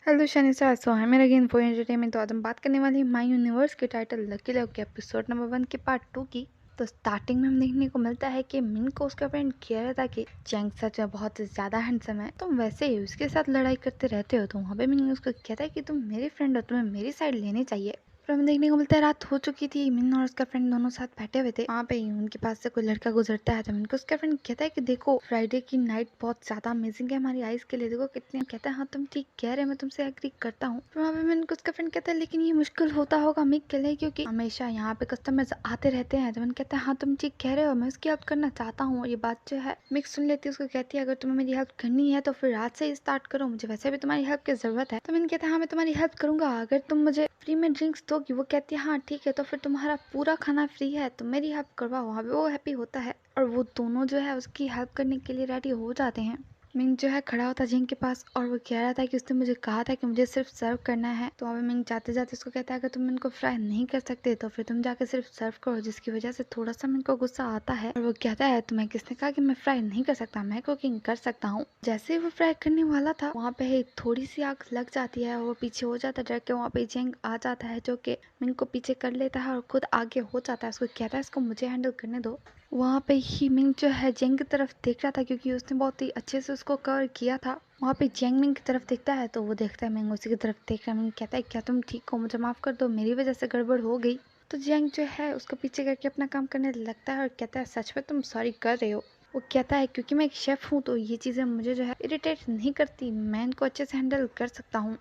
Hello शनिसा, सो है मेरा again for entertainment. तो आज हम बात करने वाले हैं माई यूनिवर्स के टाइटल लकी लव के एपिसोड नंबर 1 के पार्ट 2 की। तो स्टार्टिंग में हम देखने को मिलता है कि मिन को उसका फ्रेंड कह रहा था कि चैंग सच में बहुत ज़्यादा हैंडसम है, तुम वैसे ही उसके साथ लड़ाई करते रहते हो। तो वहाँ पे मिन उसको कहता है कि तुम मेरे फ्रेंड हो, तुम्हें मेरी साइड लेनी चाहिए। फिर हमें देखने को मिलता है रात हो चुकी थी, मिन और उसका फ्रेंड दोनों साथ बैठे हुए थे। वहाँ पे उनके पास से कोई लड़का गुजरता है तो मिन को उसका फ्रेंड कहता है कि देखो फ्राइडे की नाइट बहुत ज्यादा अमेजिंग है हमारी आइज के लिए, देखो कितने। कहता है हाँ तुम ठीक कह रहे हो, मैं तुमसे एग्री करता हूँ। फिर वहाँ पे मिन को उसका फ्रेंड कहता है लेकिन ये मुश्किल होता होगा मिक के लिए, क्योंकि हमेशा यहाँ पे कस्टमर्स आते रहते हैं। तो मिन कहता है हाँ तुम ठीक कह रहे हो, मैं उसकी हेल्प करना चाहता हूँ। ये बात जो है मिक सुन लेती है, उसको कहती है अगर तुम्हें मेरी हेल्प करनी है तो फिर आज से ही स्टार्ट करो, मुझे वैसे भी तुम्हारी हेल्प की जरूरत है। तो मिन कहता है हाँ मैं तुम्हारी हेल्प करूंगा अगर तुम मुझे फ्री में ड्रिंक्स दोगी। वो कहती है हाँ ठीक है, तो फिर तुम्हारा पूरा खाना फ्री है, तो मेरी हेल्प करवाओ। वहाँ पे वो हैप्पी होता है और वो दोनों जो है उसकी हेल्प करने के लिए रेडी हो जाते हैं। मिंग जो है खड़ा होता है जिंग के पास और वो कह रहा था कि उसने मुझे कहा था कि मुझे सिर्फ सर्व करना है। तो वहाँ पे मिंग जाते जाते उसको कहता है कि तुम इनको फ्राई नहीं कर सकते तो फिर तुम जाके सिर्फ सर्व करो, जिसकी वजह से थोड़ा सा मिंग को गुस्सा आता है और वो कहता है तुम्हें किसने कहा कि मैं फ्राई नहीं कर सकता, मैं कुकिंग कर सकता हूँ। जैसे ही वो फ्राई करने वाला था वहाँ पे थोड़ी सी आग लग जाती है और वो पीछे हो जाता है डर के। वहाँ पे जिंग आ जाता है जो कि मिंग को पीछे कर लेता है और खुद आगे हो जाता है। उसको कहता है इसको मुझे हैंडल करने दो। वहाँ पे ही मिंग जो है जेंग की तरफ देख रहा था क्योंकि उसने बहुत ही अच्छे से उसको कवर किया था। वहाँ पे जेंग मिंग की तरफ देखता है तो वो देखता है मिंग उसी की तरफ देख रहा है। मिंग कहता है क्या तुम ठीक हो, मुझे माफ कर दो, मेरी वजह से गड़बड़ हो गई। तो जेंग जो है उसको पीछे करके अपना काम करने लगता है और कहता है सच में तुम सॉरी कर रहे हो। वो कहता है क्योंकि मैं एक शेफ हूँ तो ये चीज़ें मुझे जो है इरिटेट नहीं करती, मैं इनको अच्छे से हैंडल कर सकता हूँ।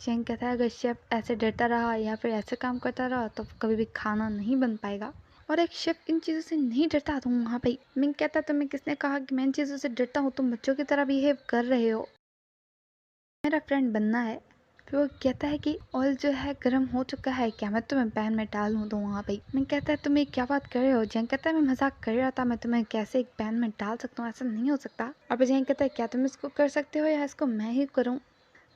जेंग कहता है अगर शेफ ऐसे डरता रहा या फिर ऐसे काम करता रहा तो कभी भी खाना नहीं बन पाएगा, और एक शेफ इन चीज़ों से नहीं डरता। तो वहाँ पे मिंग कहता है तुम्हें किसने कहा कि मैं इन चीज़ों से डरता हूँ, तुम बच्चों की तरह बिहेव कर रहे हो, मेरा फ्रेंड बनना है। फिर वो कहता है कि ऑयल जो है गर्म हो चुका है, क्या मैं तुम्हें पैन में डालूं। तो वहाँ पे मिंग कहता है तुम ये क्या बात कर रहे हो। जेंग कहता है मैं मजाक कर रहा था, मैं तुम्हें कैसे एक पैन में डाल सकता हूँ, ऐसा नहीं हो सकता। और फिर जेंग कहता है क्या तुम इसको कर सकते हो या इसको मैं ही करूँ।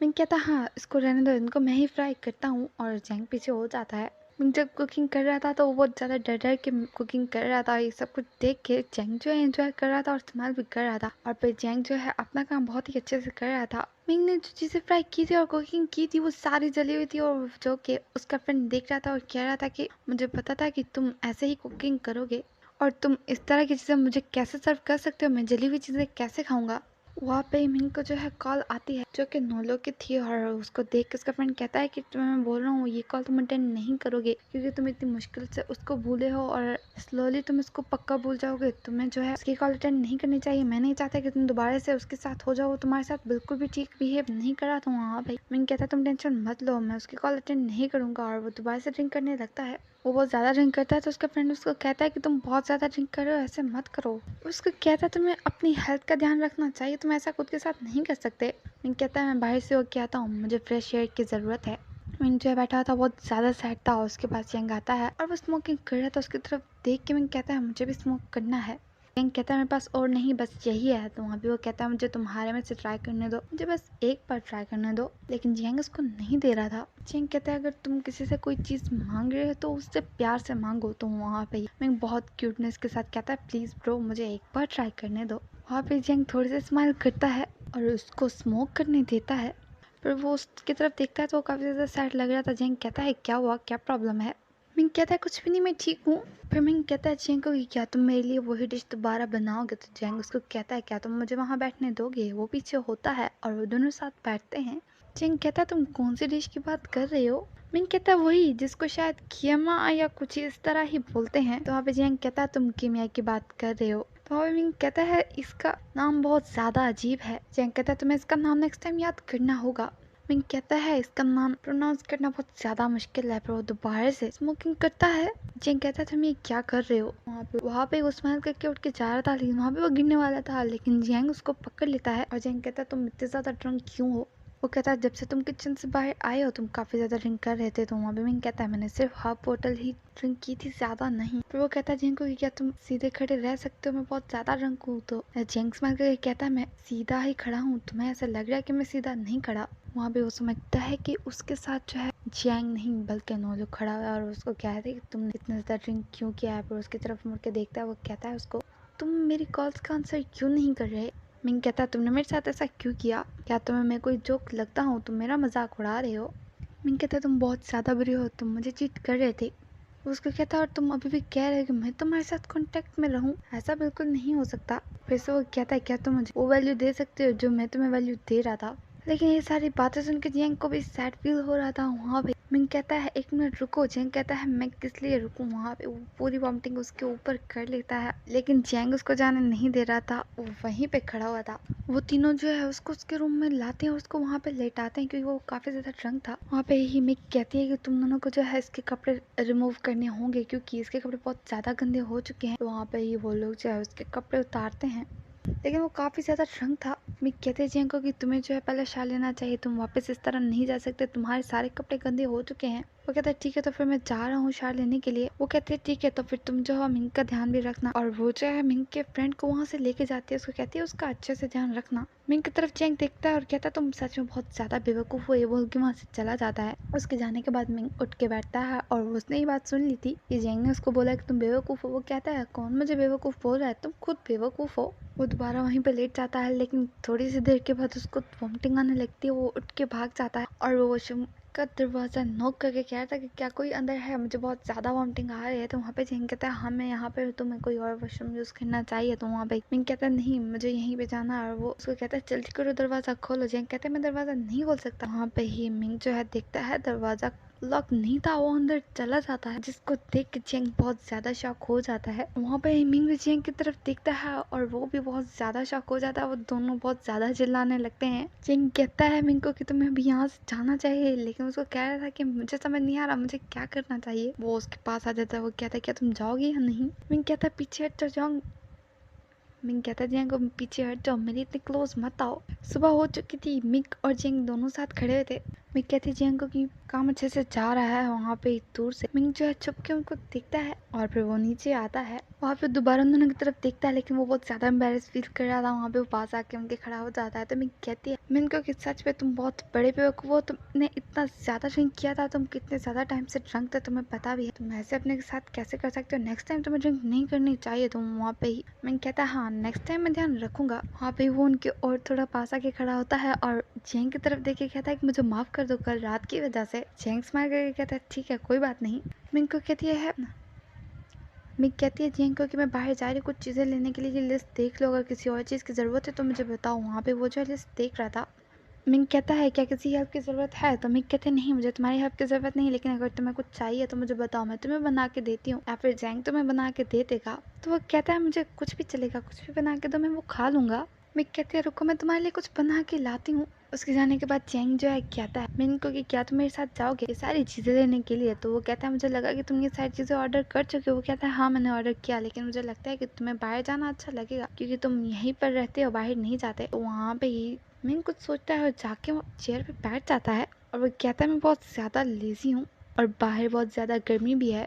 मिंग कहता हाँ इसको रहने दो, इनको मैं ही फ्राई करता हूँ। और जेंग पीछे हो जाता है। मिंग जब कुकिंग कर रहा था तो वो बहुत ज़्यादा डर डर के कुकिंग कर रहा था। ये सब कुछ देख के जेंग जो है एंजॉय कर रहा था और इस्तेमाल भी कर रहा था। और फिर जेंग जो है अपना काम बहुत ही अच्छे से कर रहा था। मिंग ने जो चीज़ें फ्राई की थी और कुकिंग की थी वो सारी जली हुई थी, और जो कि उसका फ्रेंड देख रहा था और कह रहा था कि मुझे पता था कि तुम ऐसे ही कुकिंग करोगे और तुम इस तरह की चीज़ें मुझे कैसे सर्व कर सकते हो, मैं जली हुई चीज़ें कैसे खाऊंगा। वहाँ पे मिंग को जो है कॉल आती है जो कि नोलो की थी और उसको देख के उसका फ्रेंड कहता है कि तुम्हें मैं बोल रहा हूँ ये कॉल तुम अटेंड नहीं करोगे क्योंकि तुम इतनी मुश्किल से उसको भूले हो और स्लोली तुम इसको पक्का भूल जाओगे। तुम्हें जो है उसकी कॉल अटेंड नहीं करनी चाहिए। मैं नहीं चाहता कि तुम दोबारा से उसके साथ हो जाओ, तुम्हारे साथ बिल्कुल भी ठीक बिहेव नहीं करा। तो वहाँ पे मिंग कहता है तुम टेंशन मत लो, मैं उसकी कॉल अटेंड नहीं करूंगा। और वो दोबारा से ड्रिंक करने लगता है। वो बहुत ज़्यादा ड्रिंक करता है तो उसका फ्रेंड उसको कहता है कि तुम बहुत ज़्यादा ड्रिंक कर रहे हो, ऐसे मत करो। उसको कहता है तुम्हें अपनी हेल्थ का ध्यान रखना चाहिए, तुम ऐसा खुद के साथ नहीं कर सकते। मिंग कहता है मैं बाहर से होके आता हूँ, मुझे फ्रेश एयर की ज़रूरत है। मिंग जो है बैठा था बहुत ज़्यादा सैड था, उसके पास यंग आता है और वो स्मोकिंग कर रहा था। उसकी तरफ देख के मिंग कहता है मुझे भी स्मोक करना है। जेंग कहता है मेरे पास और नहीं बस यही है। तो वहाँ भी वो कहता है मुझे तुम्हारे में से ट्राई करने दो, मुझे बस एक बार ट्राई करने दो। लेकिन जेंग उसको नहीं दे रहा था। जेंग कहता है अगर तुम किसी से कोई चीज़ मांग रहे हो तो उससे प्यार से मांगो। तो वहाँ पे मैं बहुत क्यूटनेस के साथ कहता है प्लीज़ ब्रो मुझे एक बार ट्राई करने दो। वहाँ पे जेंग थोड़ी सी स्माइल करता है और उसको स्मोक करने देता है। फिर वो उसकी तरफ देखता है तो वो काफ़ी ज़्यादा सैड लग रहा था। जेंग कहता है क्या हुआ, क्या प्रॉब्लम है। मिंग कहता है कुछ भी नहीं, मैं ठीक हूँ। फिर मिंग कहता है जेंग को कि क्या तुम मेरे लिए वही डिश दोबारा बनाओगे। तो जेंग उसको कहता है क्या तुम मुझे वहाँ बैठने दोगे। वो पीछे होता है और वो दोनों साथ बैठते हैं। जेंग कहता है तुम कौन सी डिश की बात कर रहे हो। मिंग कहता है वही जिसको शायद कियमा या कुछ इस तरह ही बोलते हैं। तो वहाँ पे जेंग कहता है तुम कीमिया की बात कर रहे हो। तो वहाँ पे मिंग कहता है इसका नाम बहुत ज़्यादा अजीब है। जेंग कहता है तुम्हें इसका नाम नेक्स्ट टाइम याद करना होगा। मिंग कहता है इसका नाम प्रोनाउंस करना बहुत ज़्यादा मुश्किल है। पर वो दोबारा से स्मोकिंग करता है। जेंग कहता है तुम ये क्या कर रहे हो। वहाँ पे वो स्माइल करके उठ के जा रहा था लेकिन वहाँ पे वो गिरने वाला था, लेकिन जेंग उसको पकड़ लेता है और जेंग कहता है तुम इतने ज़्यादा ड्रंक क्यों हो। वो कहता है जब से तुम किचन से बाहर आए हो तुम काफ़ी ज़्यादा ड्रिंक कर रहे थे। तो वहाँ पे मिंग कहता है मैंने सिर्फ हाफ बोतल ही ड्रिंक की थी, ज़्यादा नहीं। फिर वो कहता है जेंग को कि क्या तुम सीधे खड़े रह सकते हो, मैं बहुत ज़्यादा ड्रंक हूँ। तो जेंग स्माइल करके कहता है मैं सीधा ही खड़ा हूँ, तुम्हें ऐसा लग रहा है कि मैं सीधा नहीं खड़ा। वहाँ पे वो समझता है कि उसके साथ जो है जेंग नहीं बल्कि नोलो खड़ा है और उसको कहते हैं कि तुमने इतना ज़्यादा ड्रिंक क्यों किया है। पर उसकी तरफ मुड़ के देखता है, वो कहता है उसको तुम मेरी कॉल्स का आंसर क्यों नहीं कर रहे। मिंग कहता है तुमने मेरे साथ ऐसा क्यों किया? क्या तुम्हें मैं कोई जोक लगता हूँ? तुम मेरा मजाक उड़ा रहे हो? मिंग कहता है तुम बहुत ज़्यादा बुरे हो, तुम मुझे चीट कर रहे थे। उसको कहता है और तुम अभी भी कह रहे हो कि मैं तुम्हारे साथ कांटेक्ट में रहूं? ऐसा बिल्कुल नहीं हो सकता। फिर से वो कहता है क्या तुम मुझे वो वैल्यू दे सकते हो जो मैं तुम्हें वैल्यू दे रहा था? लेकिन ये सारी बातें सुन के जियांग को भी सैड फील हो रहा था वहाँ पे। मिंग कहता है 1 मिनट रुको। जियांग कहता है मैं किस लिए रुकूं? वहाँ पे वो पूरी वॉमिटिंग उसके ऊपर कर लेता है, लेकिन जियांग उसको जाने नहीं दे रहा था। वो वहीं पे खड़ा हुआ था। वो तीनों जो है उसको उसके रूम में लाते हैं, उसको वहाँ पे लेटाते हैं क्योंकि वो काफी ज्यादा ड्रंक था। वहाँ पे ही मिक कहती है कि तुम दोनों को जो है इसके कपड़े रिमूव करने होंगे क्योंकि इसके कपड़े बहुत ज्यादा गंदे हो चुके हैं। तो वहाँ पे ही वो लोग जो है उसके कपड़े उतारते हैं, लेकिन वो काफी ज्यादा ड्रंक था। मिक कहते हैं जियांग को कि तुम्हें जो है पहले शार लेना चाहिए, तुम वापस इस तरह नहीं जा सकते, तुम्हारे सारे कपड़े गंदे हो चुके हैं। वो कहता है ठीक है तो फिर मैं जा रहा हूँ शार लेने के लिए। वो कहते हैं ठीक है तो फिर तुम जो है मिंग का ध्यान भी रखना। और वो जो है मिंग के फ्रेंड को वहाँ से लेके जाती है, उसको कहती है उसका अच्छे से ध्यान रखना। मिंग की तरफ जियांग देखता है और कहता है तुम सच में बहुत ज्यादा बेवकूफ हो, ये बोल के वहाँ से चला जाता है। उसके जाने के बाद मिंग उठ के बैठता है और उसने ये बात सुन ली थी कि जियांग ने उसको बोला कि तुम बेवकूफ हो। वो कहता है कौन मुझे बेवकूफ बोल रहा है, तुम खुद बेवकूफ हो। वो दोबारा वहीं पे लेट जाता है, लेकिन थोड़ी सी देर के बाद उसको वॉमिटिंग आने लगती है। वो उठ के भाग जाता है और वो वॉशरूम का दरवाजा नॉक करके कह रहा था कि क्या कोई अंदर है, मुझे बहुत ज्यादा वॉमिटिंग आ रही है। तो वहाँ पे जियांग कहता है हाँ मैं यहाँ पे हूँ, तुम्हें कोई और वॉशरूम यूज करना चाहिए? तो वहाँ पे मिंग कहता है नहीं मुझे यहीं पे जाना है। और वो उसको कहता है जल्दी करो दरवाजा खोलो। जियांग कहता है मैं दरवाजा नहीं खोल सकता। वहाँ पे ही मिंग जो है देखता है दरवाजा लॉक नहीं था, वो अंदर चला जाता है, जिसको देख के जियांग बहुत ज्यादा शॉक हो जाता है। वहाँ पे मिंग भी जियांग की तरफ देखता है और वो भी बहुत ज्यादा शॉक हो जाता है। वो दोनों बहुत ज्यादा चिल्लाने लगते हैं। जियांग कहता है मिंग को कि तुम्हें अभी यहाँ से जाना चाहिए, लेकिन उसको कह रहा था कि मुझे समझ नहीं आ रहा मुझे क्या करना चाहिए। वो उसके पास आ जाता है। वो कहता है क्या तुम जाओगे या नहीं? मिंग कहता है पीछे हट जाओ। मिंग कहता है जियांग को पीछे हट जाओ, मेरे इतने क्लोज मत आओ। सुबह हो चुकी थी, मिंग और जियांग दोनों साथ खड़े हुए थे। मिंग कहती है जियांग को कि काम अच्छे से जा रहा है। वहाँ पे दूर से मिंग जो है छुप के उनको देखता है और फिर वो नीचे आता है। वहाँ पे दोबारा उन दोनों की तरफ देखता है, लेकिन वो बहुत ज्यादा एम्बेरस फील कर रहा था। वहाँ पे वो पास आके उनके खड़ा हो जाता है। तो मिंग कहती है मिंग को कि सच में तुम बहुत बड़े बेवकूफ हो, तुमने इतना ज्यादा ड्रिंक किया था, तुम कितने ज्यादा टाइम से ड्रंक थे तुम्हें पता भी है, तुम ऐसे अपने साथ कैसे कर सकते हो? नेक्स्ट टाइम तुम्हें ड्रिंक नहीं करनी चाहिए। तुम वहाँ पे ही मिंग कहता है हाँ नेक्स्ट टाइम मैं ध्यान रखूंगा। वहाँ पे वो उनके और थोड़ा पास आके खड़ा होता है और जियांग की तरफ देख के कहता है कि मुझे माफ कर दो कल रात की वजह से। जियांग स्माइल करके कहता है ठीक है कोई बात नहीं। मिंग को कहती है मिंग कहती है जियांग को कि मैं बाहर जा रही हूँ कुछ चीजें लेने के लिए, ये लिस्ट देख लो, अगर किसी और चीज की जरूरत है तो मुझे बताओ। वहाँ पे वो जो है लिस्ट देख रहा था। मिंग कहता है क्या किसी हेल्प की ज़रूरत है? तो मिंग कहते नहीं मुझे तुम्हारी हेल्प की ज़रूरत नहीं, लेकिन अगर तुम्हें कुछ चाहिए तो मुझे बताओ, मैं तुम्हें बना के देती हूँ, या फिर जियांग तुम्हें बना के दे देगा। तो वो कहता है मुझे कुछ भी चलेगा, कुछ भी बना के दो मैं वो खा लूंगा। मिंग कहती है रुको मैं तुम्हारे लिए कुछ बना के लाती हूँ। उसके जाने के बाद जियांग जो है कहता है मिंग को कि क्या तुम मेरे साथ जाओगे ये सारी चीजें लेने के लिए? तो वो कहता है मुझे लगा कि तुम ये सारी चीजें ऑर्डर कर चुके हो। वो कहता है हाँ मैंने ऑर्डर किया, लेकिन मुझे लगता है कि तुम्हें बाहर जाना अच्छा लगेगा क्योंकि तुम यहीं पर रहते हो, बाहर नहीं जाते। तो वहाँ पे ही मिंग कुछ सोचता है और जाके वो चेयर पे बैठ जाता है और वो कहता है मैं बहुत ज़्यादा लेजी हूँ और बाहर बहुत ज़्यादा गर्मी भी है।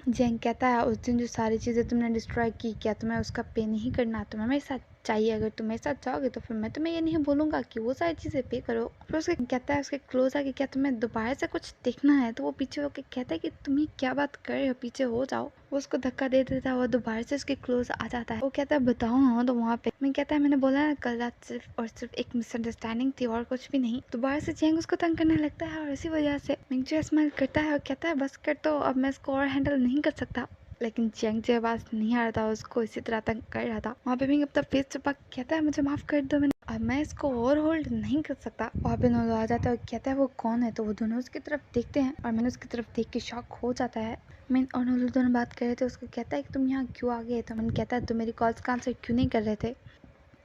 जियांग कहता है उस दिन जो सारी चीज़ें तुमने डिस्ट्रॉय की क्या तुम्हें उसका पे नहीं करना? तुम्हें मेरे साथ चाहिए, अगर तुम मेरे साथ जाओगे तो फिर मैं तुम्हें ये नहीं बोलूंगा कि वो सारी चीज़ें पे करो। फिर उसके कहता है उसके क्लोज आके क्या तुम्हें दोबारा से कुछ देखना है? तो वो पीछे होके कहता है कि तुम ये क्या बात कर रहे हो, पीछे हो जाओ। वो उसको धक्का दे देता है, वो दोबारा से उसके क्लोज आ जाता है। वो कहता है बताओ ना। तो वहाँ पे मैं कहता है मैंने बोला ना कल रात सिर्फ और सिर्फ एक मिसअंडरस्टैंडिंग थी और कुछ भी नहीं। दोबारा से जियांग उसको तंग करने लगता है और इसी वजह से मिंग जो स्माइल करता है और कहता है बस कर, तो अब मैं इसको और हैंडल नहीं कर सकता। लेकिन जियांग जो आवाज नहीं आ रहा था, उसको इसी तरह तंग कर रहा था। वहाँ पे भी अपना फेस छुपा कहता है मुझे माफ कर दो, अब मैं इसको और होल्ड नहीं कर सकता। वहाँ पे नोलो आ जाता है और कहता है वो कौन है? तो वो दोनों उसकी तरफ देखते हैं और मैंने उसकी तरफ देख के शॉक हो जाता है। मैं और नोलो दोनों बात कर रहे थे। उसको कहता है कि तुम यहाँ क्यों आ गए? तो मैंने कहता है तुम मेरी कॉल्स का आंसर क्यों नहीं कर रहे थे?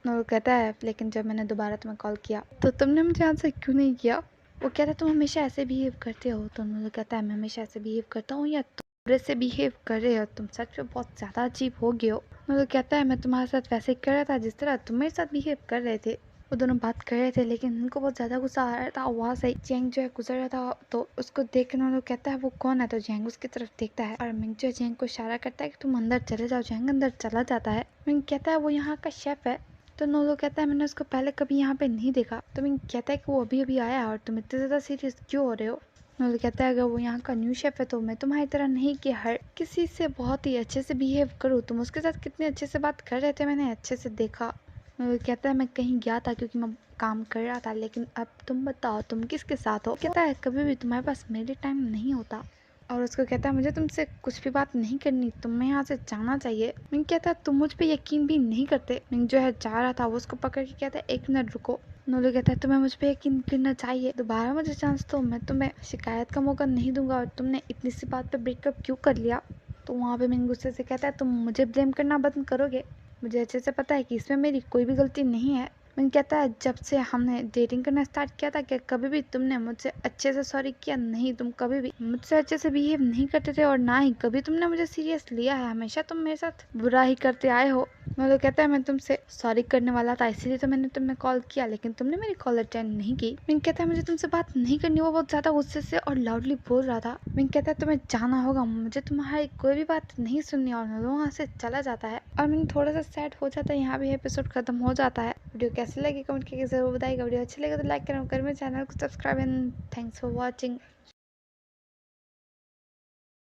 नोलो कहता है लेकिन जब मैंने दोबारा तुम्हें कॉल किया तो तुमने मुझे आंसर क्यों नहीं किया? वो कहता है तुम हमेशा ऐसे बिहेव करते हो। तो नोलो कहता है मैं हमेशा ऐसे बिहेव करता हूँ या बुरे से बिहेव कर रहे हो? तुम सच में बहुत ज्यादा अजीब हो गए हो। मतलब कहता है मैं तुम्हारे साथ वैसे कर रहा था जिस तरह तुम मेरे साथ बिहेव कर रहे थे। वो दोनों बात कर रहे थे लेकिन उनको बहुत ज्यादा गुस्सा आ रहा था। वहाँ से जियांग जो है गुजर रहा था तो उसको देख के कहता है वो कौन है? तो जियांग उसकी तरफ देखता है और मिंग जो है जियांग को इशारा करता है कि तुम अंदर चले जाओ। जियांग अंदर चला जाता है। मिंग कहता है वो यहाँ का शेफ है। तो नोलो कहता है मैंने उसको पहले कभी यहाँ पे नहीं देखा। तो मिंग कहता है कि वो अभी अभी आया और तुम इतने ज्यादा सीरियस क्यों हो रहे हो? नोल कहता है अगर वो यहाँ का न्यू शेफ है तो मैं तुम्हारी तरह नहीं कि हर किसी से बहुत ही अच्छे से बिहेव करूँ। तुम उसके साथ कितने अच्छे से बात कर रहे थे, मैंने अच्छे से देखा। वो कहता है मैं कहीं गया था क्योंकि मैं काम कर रहा था, लेकिन अब तुम बताओ तुम किसके साथ हो। कहता है कभी भी तुम्हारे पास मेरे टाइम नहीं होता। और उसको कहता है मुझे तुमसे कुछ भी बात नहीं करनी, तुम्हें यहाँ से जाना चाहिए। मिंग कहता है तुम मुझ पे यकीन भी नहीं करते। मिंग जो है जा रहा था वो उसको पकड़ के कहता है 1 मिनट रुको। नोलू कहता है तुम्हें मुझ पे यकीन करना चाहिए, दोबारा मुझे चांस दो, मैं तुम्हें शिकायत का मौका नहीं दूंगा। और तुमने इतनी सी बात पे ब्रेकअप क्यों कर लिया। तो वहाँ पे मिंग गुस्से से कहता है तुम मुझे ब्लेम करना बंद करोगे, मुझे अच्छे से पता है कि इसमें मेरी कोई भी गलती नहीं है। मिंग कहता है जब से हमने डेटिंग करना स्टार्ट किया था क्या कभी भी तुमने मुझसे अच्छे से सॉरी किया नहीं, तुम कभी भी मुझसे अच्छे से बिहेव नहीं करते थे और ना ही कभी तुमने मुझे सीरियस लिया है, हमेशा तुम मेरे साथ बुरा ही करते आए हो। वो कहता है मैं तुमसे सॉरी करने वाला था इसीलिए तो मैंने तुम्हें कॉल किया, लेकिन तुमने मेरी कॉल अटेंड नहीं की। मिंग कहता है मुझे तुमसे बात नहीं करनी। वो बहुत ज्यादा गुस्से से और लाउडली बोल रहा था। मिंग कहता है तुम्हें जाना होगा, मुझे तुम्हारी कोई भी बात नहीं सुननी। और नोलू वहाँ से चला जाता है और मिंग थोड़ा सा सैड हो जाता है। यहाँ भी एपिसोड खत्म हो जाता है। वीडियो कैसे लगी कमेंट करके जरूर बताइएगा। वीडियो अच्छी लगे तो लाइक करें, कर मेरे चैनल को subscribe and thanks for watching.